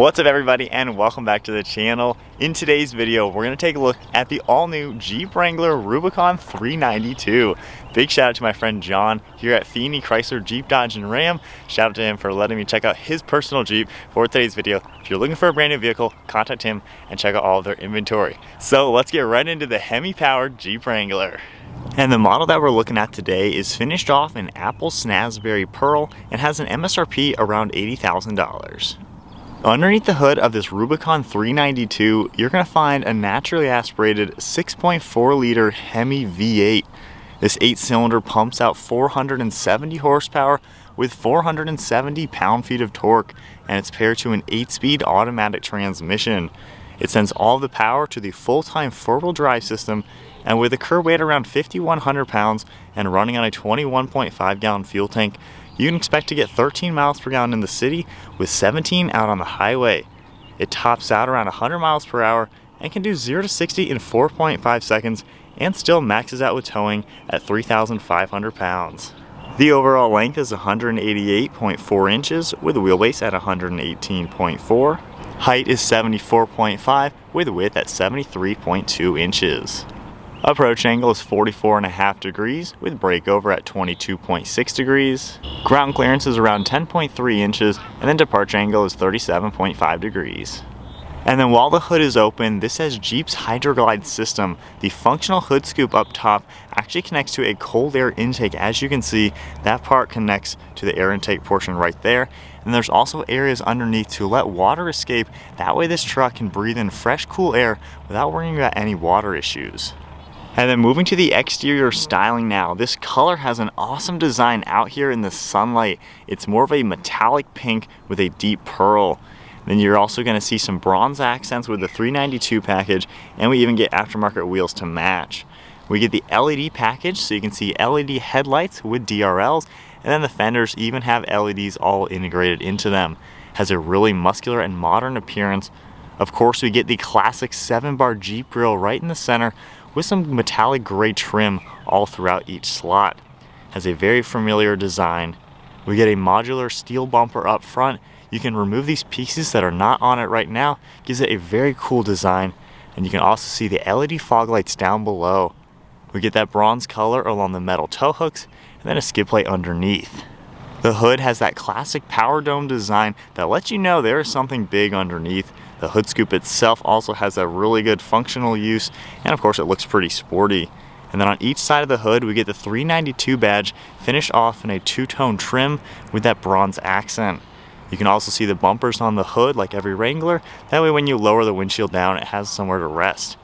What's up everybody, and welcome back to the channel. In today's video, we're going to take a look at the all-new Jeep Wrangler Rubicon 392. Big shout out to my friend John here at Feeney Chrysler Jeep Dodge and Ram. Shout out to him for letting me check out his personal Jeep for today's video. If you're looking for a brand new vehicle, contact him and check out all of their inventory. So let's get right into the Hemi powered Jeep Wrangler. And the model that we're looking at today is finished off in Apple Snazberry Pearl and has an MSRP around $80,000. Underneath the hood of this Rubicon 392, you're going to find a naturally aspirated 6.4 liter Hemi V8. This 8-cylinder pumps out 470 horsepower with 470 pound-feet of torque, and it's paired to an 8-speed automatic transmission. It sends all of the power to the full-time 4-wheel drive system, and with a curb weight around 5,100 pounds and running on a 21.5 gallon fuel tank, you can expect to get 13 miles per gallon in the city with 17 out on the highway. It tops out around 100 miles per hour and can do 0 to 60 in 4.5 seconds and still maxes out with towing at 3,500 pounds. The overall length is 188.4 inches with a wheelbase at 118.4. Height is 74.5 with width at 73.2 inches. Approach angle is 44.5 degrees with breakover at 22.6 degrees. Ground clearance is around 10.3 inches and then departure angle is 37.5 degrees. And then while the hood is open, this has Jeep's Hydroglide system. The functional hood scoop up top actually connects to a cold air intake. As you can see, that part connects to the air intake portion right there. And there's also areas underneath to let water escape. That way this truck can breathe in fresh, cool air without worrying about any water issues. And then moving to the exterior styling now, this color has an awesome design out here in the sunlight. It's more of a metallic pink with a deep pearl. Then you're also going to see some bronze accents with the 392 package, and we even get aftermarket wheels to match. We get the LED package, so you can see LED headlights with DRLs, and then the fenders even have LEDs all integrated into them. Has a really muscular and modern appearance. Of course, we get the classic 7-bar Jeep grille right in the center with some metallic gray trim all throughout each slot. Has a very familiar design. We get a modular steel bumper up front. You can remove these pieces that are not on it right now. Gives it a very cool design. And you can also see the LED fog lights down below. We get that bronze color along the metal tow hooks and then a skid plate underneath. The hood has that classic power dome design that lets you know there is something big underneath. The hood scoop itself also has a really good functional use, and of course it looks pretty sporty. And then on each side of the hood we get the 392 badge finished off in a two-tone trim with that bronze accent. You can also see the bumpers on the hood like every Wrangler. That way when you lower the windshield down, it has somewhere to rest.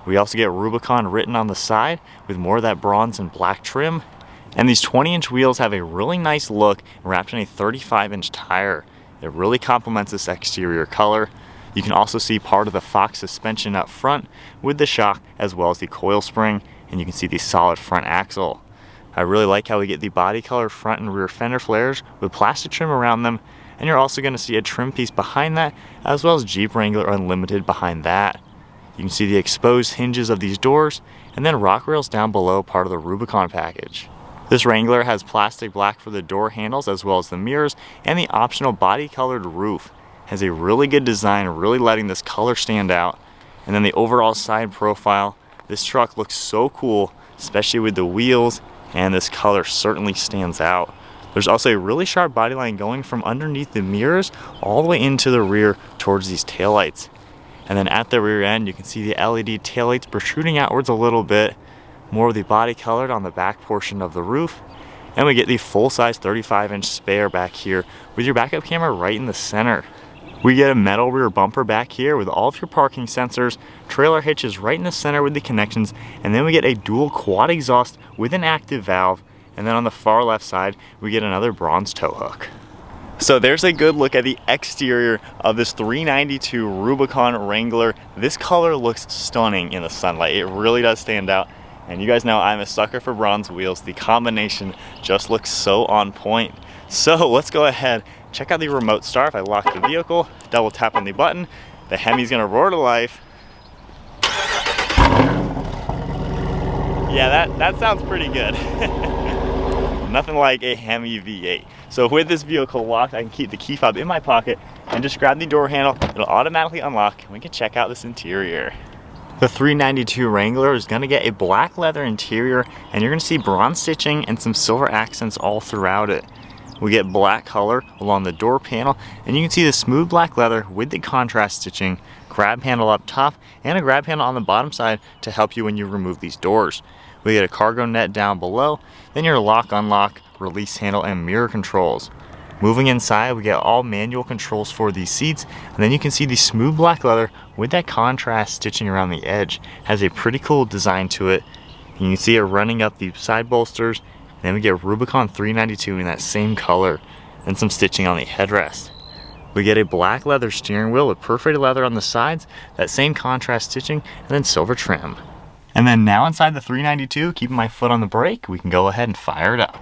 We also get Rubicon written on the side with more of that bronze and black trim. And these 20-inch wheels have a really nice look wrapped in a 35-inch tire. It really complements this exterior color. You can also see part of the Fox suspension up front with the shock as well as the coil spring, and you can see the solid front axle. I really like how we get the body color front and rear fender flares with plastic trim around them, and you're also going to see a trim piece behind that as well as Jeep Wrangler Unlimited behind that. You can see the exposed hinges of these doors and then rock rails down below, part of the Rubicon package. This Wrangler has plastic black for the door handles as well as the mirrors and the optional body colored roof. Has a really good design, really letting this color stand out. And then the overall side profile, this truck looks so cool, especially with the wheels, and this color certainly stands out. There's also a really sharp body line going from underneath the mirrors all the way into the rear towards these taillights. And then at the rear end you can see the LED taillights protruding outwards a little bit, more of the body colored on the back portion of the roof. And we get the full-size 35-inch spare back here with your backup camera right in the center. We get a metal rear bumper back here with all of your parking sensors, trailer hitches right in the center with the connections, and then we get a dual quad exhaust with an active valve, and then on the far left side we get another bronze tow hook. So there's a good look at the exterior of this 392 Rubicon Wrangler. This color looks stunning in the sunlight. It really does stand out, and you guys know I'm a sucker for bronze wheels. The combination just looks so on point. So let's go ahead, check out the remote start. If I lock the vehicle, double tap on the button, the Hemi's gonna roar to life. Yeah, that sounds pretty good. Nothing like a Hemi V8. So with this vehicle locked, I can keep the key fob in my pocket and just grab the door handle. It'll automatically unlock and we can check out this interior. The 392 Wrangler is gonna get a black leather interior, and you're gonna see bronze stitching and some silver accents all throughout it. We get black color along the door panel, and you can see the smooth black leather with the contrast stitching, grab handle up top, and a grab handle on the bottom side to help you when you remove these doors. We get a cargo net down below, then your lock, unlock, release handle, and mirror controls. Moving inside, we get all manual controls for these seats, and then you can see the smooth black leather with that contrast stitching around the edge. Has a pretty cool design to it. You can see it running up the side bolsters, and then we get Rubicon 392 in that same color, and some stitching on the headrest. We get a black leather steering wheel with perforated leather on the sides, that same contrast stitching, and then silver trim. And then now inside the 392, keeping my foot on the brake, we can go ahead and fire it up.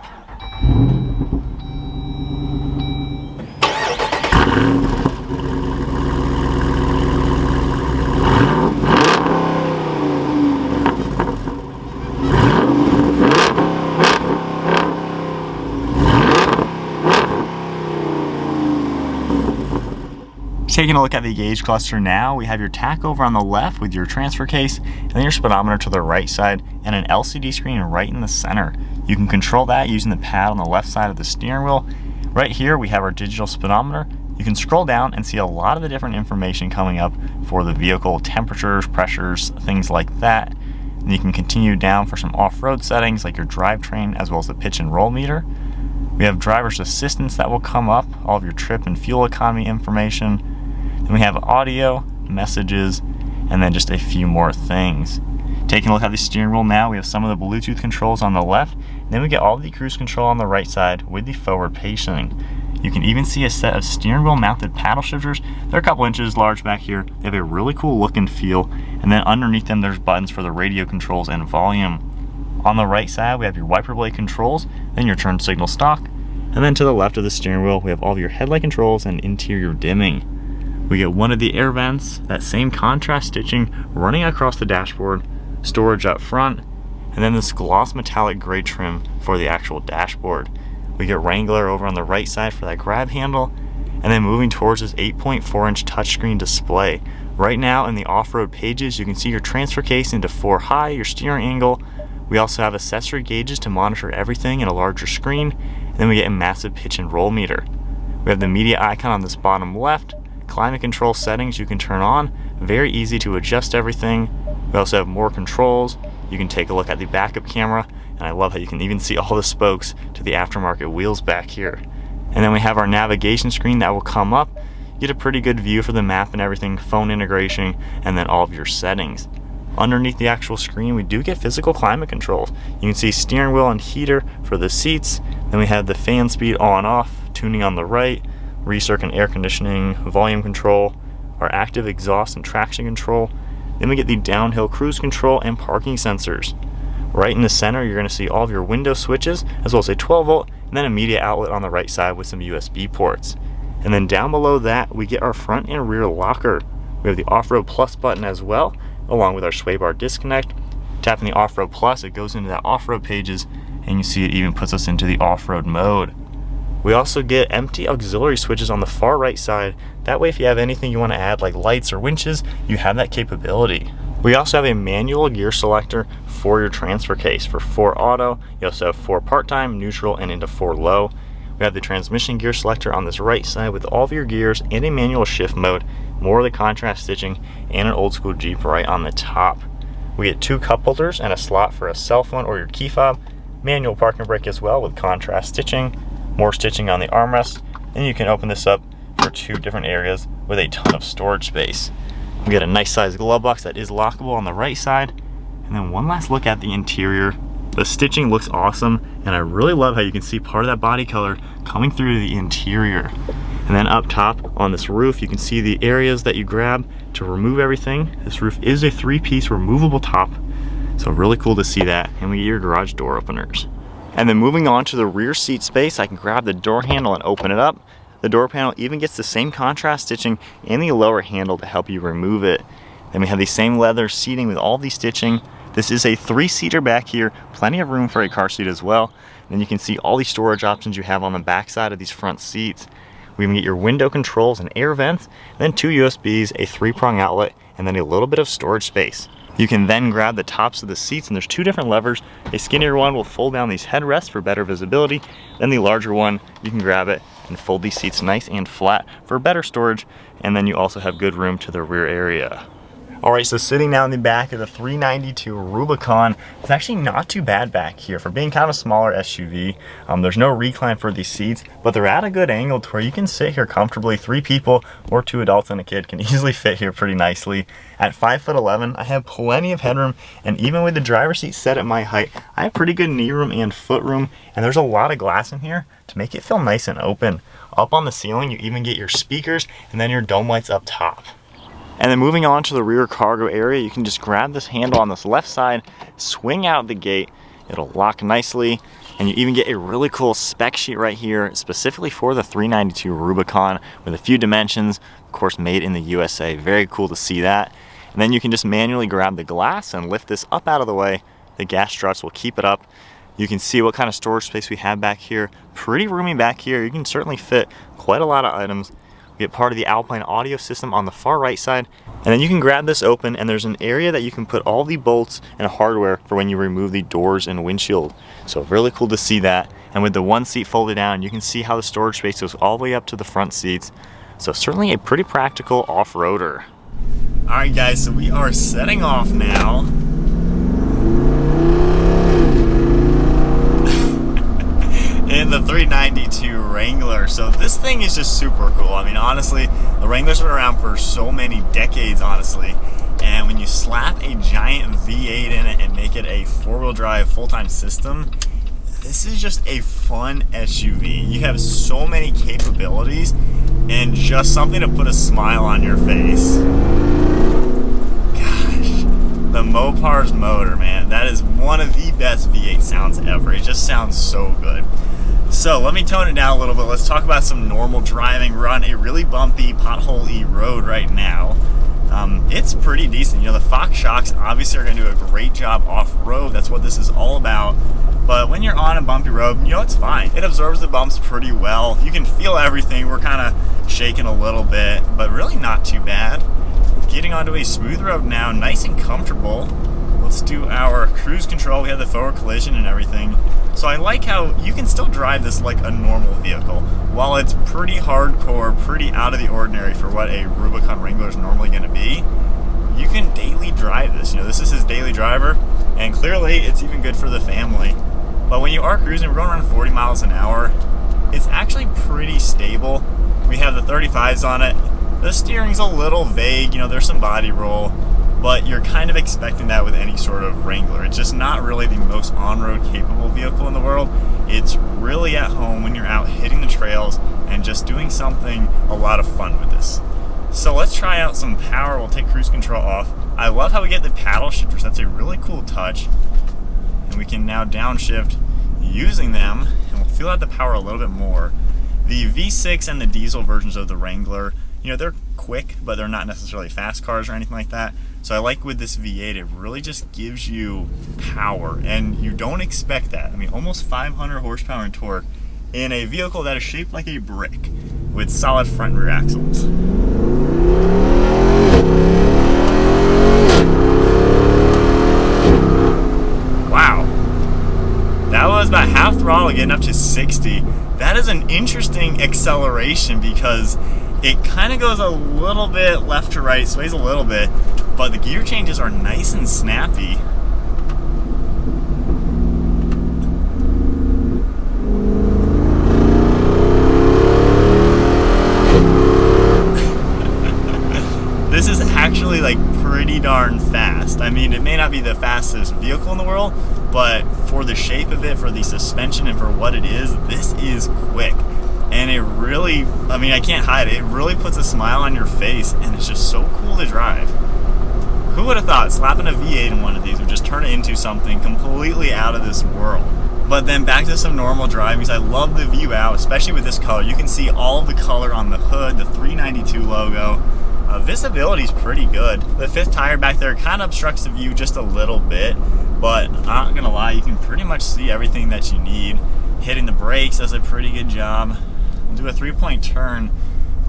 Taking a look at the gauge cluster now, we have your tach over on the left with your transfer case, and then your speedometer to the right side, and an LCD screen right in the center. You can control that using the pad on the left side of the steering wheel. Right here we have our digital speedometer. You can scroll down and see a lot of the different information coming up for the vehicle, temperatures, pressures, things like that. And you can continue down for some off-road settings like your drivetrain, as well as the pitch and roll meter. We have driver's assistance that will come up, all of your trip and fuel economy information. Then we have audio, messages, and then just a few more things. Taking a look at the steering wheel now, we have some of the Bluetooth controls on the left, and then we get all the cruise control on the right side with the forward pacing. You can even see a set of steering wheel mounted paddle shifters. They're a couple inches large back here. They have a really cool look and feel, and then underneath them there's buttons for the radio controls and volume. On the right side we have your wiper blade controls, then your turn signal stalk, and then to the left of the steering wheel we have all of your headlight controls and interior dimming. We get one of the air vents, that same contrast stitching running across the dashboard, storage up front, and then this gloss metallic gray trim for the actual dashboard. We get Wrangler over on the right side for that grab handle, and then moving towards this 8.4-inch touchscreen display. Right now in the off-road pages, you can see your transfer case into 4 high, your steering angle. We also have accessory gauges to monitor everything in a larger screen, and then we get a massive pitch and roll meter. We have the media icon on this bottom left, climate control settings you can turn on, very easy to adjust everything. We also have more controls. You can take a look at the backup camera, and I love how you can even see all the spokes to the aftermarket wheels back here. And then we have our navigation screen that will come up. You get a pretty good view for the map and everything, phone integration, and then all of your settings. Underneath the actual screen we do get physical climate controls. You can see steering wheel and heater for the seats. Then we have the fan speed on off, tuning on the right, recirc and air conditioning, volume control, our active exhaust and traction control. Then we get the downhill cruise control and parking sensors. Right in the center you're going to see all of your window switches, as well as a 12 volt and then a media outlet on the right side with some USB ports. And then down below that we get our front and rear locker. We have the off-road plus button as well, along with our sway bar disconnect. Tapping the off-road plus, it goes into that off-road pages, and you see it even puts us into the off-road mode. We also get empty auxiliary switches on the far right side. That way if you have anything you want to add like lights or winches, you have that capability. We also have a manual gear selector for your transfer case for 4 auto. You also have 4 part-time, neutral, and into 4 low. We have the transmission gear selector on this right side with all of your gears and a manual shift mode, more of the contrast stitching, and an old school Jeep right on the top. We get 2 cup holders and a slot for a cell phone or your key fob, manual parking brake as well with contrast stitching, more stitching on the armrest, and you can open this up for 2 different areas with a ton of storage space. We get a nice sized glove box that is lockable on the right side, and then one last look at the interior. The stitching looks awesome, and I really love how you can see part of that body color coming through the interior. And then up top on this roof, you can see the areas that you grab to remove everything. This roof is a 3-piece removable top, so really cool to see that. And we get your garage door openers. And then moving on to the rear seat space, I can grab the door handle and open it up. The door panel even gets the same contrast stitching and the lower handle to help you remove it. Then we have the same leather seating with all the stitching. This is a 3-seater back here, plenty of room for a car seat as well. And then you can see all the storage options you have on the back side of these front seats. We even get your window controls and air vents, and then 2 USBs, a 3-prong outlet, and then a little bit of storage space. You can then grab the tops of the seats, and there's 2 different levers. A skinnier one will fold down these headrests for better visibility. Then the larger one, you can grab it and fold these seats nice and flat for better storage. And then you also have good room to the rear area. All right, so sitting now in the back of the 392 Rubicon, it's actually not too bad back here for being kind of a smaller SUV. There's no recline for these seats, but they're at a good angle to where you can sit here comfortably. 3 people or 2 adults and a kid can easily fit here pretty nicely. At 5'11", I have plenty of headroom, and even with the driver's seat set at my height, I have pretty good knee room and foot room, and there's a lot of glass in here to make it feel nice and open. Up on the ceiling, you even get your speakers and then your dome lights up top. And then moving on to the rear cargo area, you can just grab this handle on this left side, swing out the gate, it'll lock nicely, and you even get a really cool spec sheet right here, specifically for the 392 Rubicon, with a few dimensions, of course made in the USA. Very cool to see that. And then you can just manually grab the glass and lift this up out of the way. The gas struts will keep it up. You can see what kind of storage space we have back here. Pretty roomy back here. You can certainly fit quite a lot of items. Get part of the Alpine audio system on the far right side, and then you can grab this open, and there's an area that you can put all the bolts and hardware for when you remove the doors and windshield. So really cool to see that. And with the 1 seat folded down, you can see how the storage space goes all the way up to the front seats. So certainly a pretty practical off-roader. All right guys, so we are setting off now. In the 392 Wrangler. So this thing is just super cool. I mean, honestly, the Wranglers have been around for so many decades, honestly. And when you slap a giant V8 in it and make it a 4-wheel drive full-time system, this is just a fun SUV. You have so many capabilities and just something to put a smile on your face. Gosh, the Mopar's motor, man, that is one of the best V8 sounds ever. It just sounds so good. So let me tone it down a little bit. Let's talk about some normal driving. We're on a really bumpy, pothole-y road right now. It's pretty decent. You know, the Fox shocks obviously are going to do a great job off-road. That's what this is all about. But when you're on a bumpy road, you know, it's fine. It absorbs the bumps pretty well. You can feel everything. We're kind of shaking a little bit, but really not too bad. Getting onto a smooth road now, nice and comfortable. Let's do our cruise control. We have the forward collision and everything. So I like how you can still drive this like a normal vehicle. While it's pretty hardcore, pretty out of the ordinary for what a Rubicon Wrangler is normally going to be, you can daily drive this. You know, this is his daily driver, and clearly it's even good for the family. But when you are cruising, we're going around 40 miles an hour. It's actually pretty stable. We have the 35s on it. The steering's a little vague, you know, there's some body roll, but you're kind of expecting that with any sort of Wrangler. It's just not really the most on-road capable vehicle in the world. It's really at home when you're out hitting the trails and just doing something a lot of fun with this. So let's try out some power. We'll take cruise control off. I love how we get the paddle shifters. That's a really cool touch. And we can now downshift using them, and we'll feel out the power a little bit more. The V6 and the diesel versions of the Wrangler, you know, they're quick, but they're not necessarily fast cars or anything like that. So I like with this V8, it really just gives you power, and you don't expect that. I mean, almost 500 horsepower and torque in a vehicle that is shaped like a brick with solid front and rear axles. Wow. That was about half throttle getting up to 60. That is an interesting acceleration because it kind of goes a little bit left to right, sways a little bit, but the gear changes are nice and snappy. This is actually like pretty darn fast. I mean, it may not be the fastest vehicle in the world, but for the shape of it, for the suspension, and for what it is, this is quick. And it really, I mean, I can't hide it. It really puts a smile on your face, and it's just so cool to drive. Who would have thought slapping a V8 in one of these would just turn it into something completely out of this world? But then back to some normal driving, because I love the view out, especially with this color. You can see all of the color on the hood, the 392 logo. Visibility is pretty good. The fifth tire back there kind of obstructs the view just a little bit, but I'm not gonna lie, you can pretty much see everything that you need. Hitting the brakes does a pretty good job. do a 3-point turn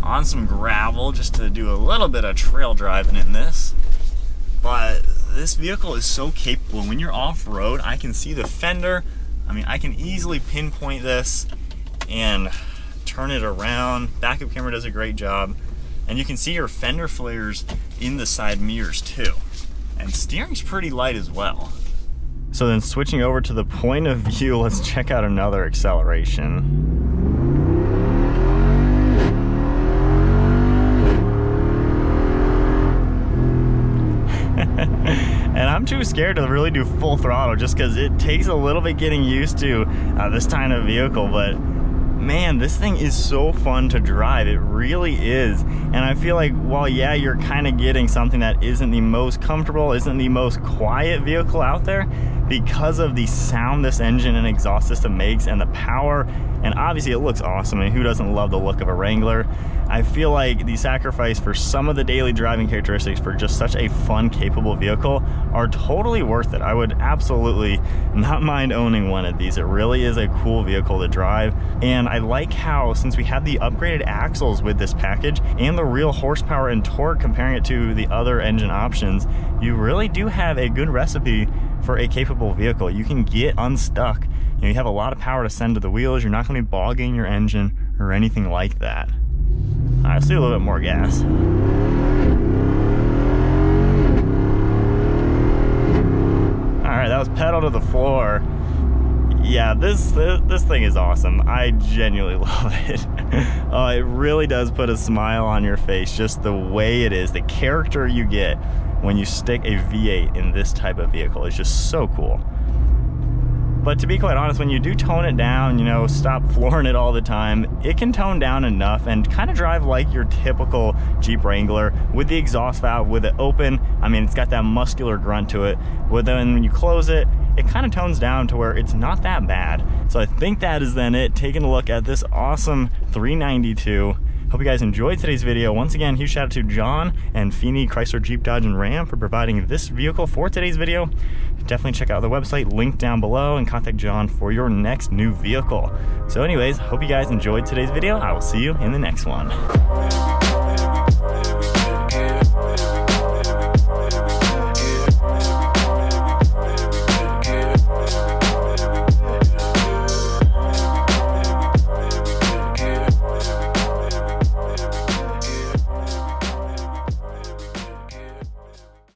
on some gravel just to do a little bit of trail driving in this. But this vehicle is so capable. When you're off-road, I can see the fender. I mean, I can easily pinpoint this and turn it around. Backup camera does a great job. And you can see your fender flares in the side mirrors too. And steering's pretty light as well. So then switching over to the point of view, let's check out another acceleration. And I'm too scared to really do full throttle just because it takes a little bit getting used to this kind of vehicle, but man, this thing is so fun to drive. It really is. And I feel like, while yeah, you're kind of getting something that isn't the most comfortable, isn't the most quiet vehicle out there, because of the sound this engine and exhaust system makes and the power, and obviously it looks awesome. I mean, who doesn't love the look of a Wrangler? I feel like the sacrifice for some of the daily driving characteristics for just such a fun, capable vehicle are totally worth it. I would absolutely not mind owning one of these. It really is a cool vehicle to drive. And I like how, since we have the upgraded axles with this package and the real horsepower and torque comparing it to the other engine options, you really do have a good recipe for a capable vehicle. You can get unstuck. You know, you have a lot of power to send to the wheels. You're not going to be bogging your engine or anything like that. All right, let's do a little bit more gas. All right, that was pedal to the floor. Yeah, this thing is awesome. I genuinely love it. It really does put a smile on your face, just the way it is. The character you get when you stick a V8 in this type of vehicle is just so cool. But to be quite honest, when you do tone it down, you know, stop flooring it all the time, it can tone down enough and kind of drive like your typical Jeep Wrangler with the exhaust valve, with it open. I mean, it's got that muscular grunt to it. But then when you close it, it kind of tones down to where it's not that bad. So I think that is then it, taking a look at this awesome 392. Hope you guys enjoyed today's video. Once again, huge shout out to John and Feeney Chrysler Jeep Dodge and Ram for providing this vehicle for today's video. Definitely check out the website linked down below and contact John for your next new vehicle. So anyways, hope you guys enjoyed today's video. I will see you in the next one.